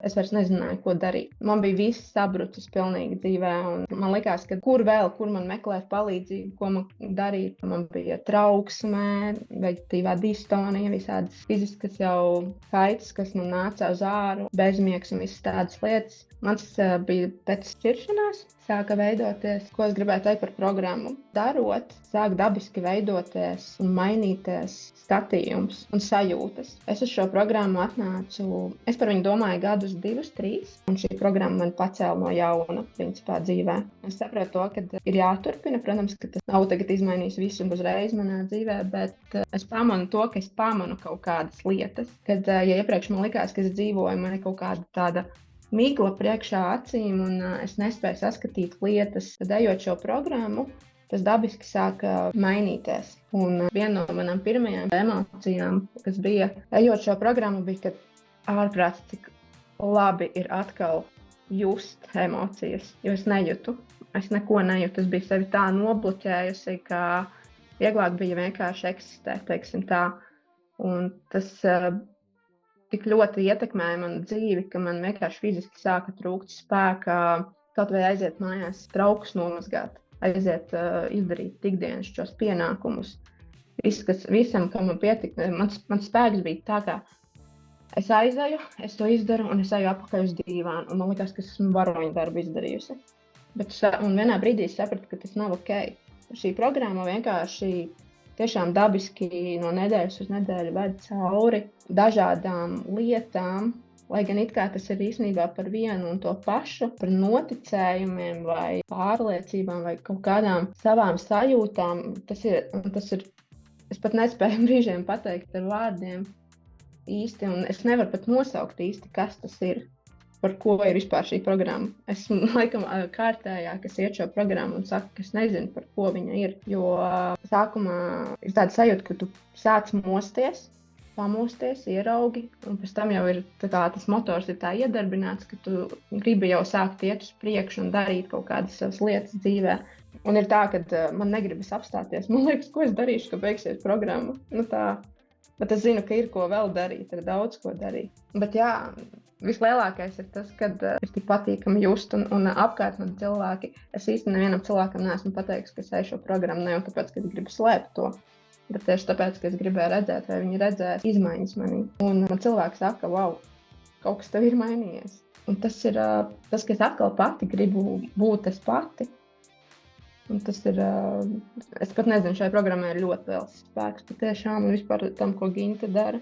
Es vairs nezināju, ko darīt. Man bija viss sabrucis pilnīgi dzīvē, un man likās, ka kur man meklēt palīdzību, ko man darīt. Man bija trauksme, veģetīvā distonija, visādas fiziskas jau kaitas, kas man nāca uz āru, bezmiegs un visas tādas lietas. Mans bija pēc šķiršanās, sāka veidoties, ko es gribēju teikt par programmu. Darot, sāk dabiski veidoties un mainīties skatījums un sajūtas. Es uz šo programmu atnācu, es par viņu domāju gadus 2, 3, un šī programma man pacēla no jauna, principā, dzīvē. Es saprotu to, ka ir jāturpina, protams, ka tas nav tagad izmainījis visu uzreiz manā dzīvē, bet es pamanu to, ka es pamanu kaut kādas lietas. Kad, ja iepriekš man likās, ka es dzīvoju, man ir kaut kāda tāda migla priekšā acīm, un es nespēju saskatīt lietas, tad ejot šo programmu, tas dabiski sāka mainīties. Un viena no manām pirmajām emocijām, kas bija ejot šo programmu, bija, ka ārprāts, cik labi ir atkal just emocijas, jo es nejūtu. Es neko nejūtu, es biju sevi tā nobloķējusi, ka vieglāk bija vienkārši eksistēt, teiksim tā. Un tas tik ļoti ietekmēja manu dzīvi, ka man vienkārši fiziski sāka trūkt spēka, kaut vai aiziet mājās, traukus nomazgāt, aiziet izdarīt ikdienas šos pienākumus. Visam, kam man pietika, mans spēks bija tā, ka es aizēju, es to izdaru un es eju apakaļ uz dīvānu. Un man likās, ka esmu varoņu darbu izdarījusi. Un vienā brīdī es sapratu, ka tas nav ok. Šī programma vienkārši tiešām dabiski no nedēļas uz nedēļu ved cauri dažādām lietām, lai gan it kā tas ir īstenībā par vienu un to pašu, par noticējumiem vai pārliecībām vai kaut kādām savām sajūtām. Tas ir, es pat nespēju brīžiem pateikt ar vārdiem īsti, un es nevaru pat nosaukt īsti, kas tas ir. Par ko ir vispār šī programma. Esmu laikam kārtējā, kas iet šo programmu un saka, ka es nezinu, par ko viņa ir. Jo sākumā ir tāda sajūta, ka tu sāc pamosties, ieraugi, un pēc tam jau ir tas motors ir tā iedarbināts, ka tu gribi jau sākt iet uz priekšu un darīt kaut kādas savas lietas dzīvē. Un ir tā, ka man negribas apstāties. Man liekas, ko es darīšu, ka beigsies programma. Bet es zinu, ka ir ko vēl darīt, ir daudz ko darīt. Bet jā, vislielākais ir tas, ka ir tik patīkami just un apkārt man cilvēki. Es īsti nevienam cilvēkam neesmu pateicis, ka es eju šo programmu, ne jau tāpēc, ka es gribu slēpt to, bet tieši tāpēc, ka es gribēju redzēt, vai viņi redzēs izmaiņas manī. Un man cilvēki saka, wow, kaut kas tev ir mainījies. Un tas ir tas, ka es atkal pati gribu būt es pati. Un tas ir, es pat nezinu, šai programmai ir ļoti liels spēks patiešām un vispār tam, ko Ginta dara.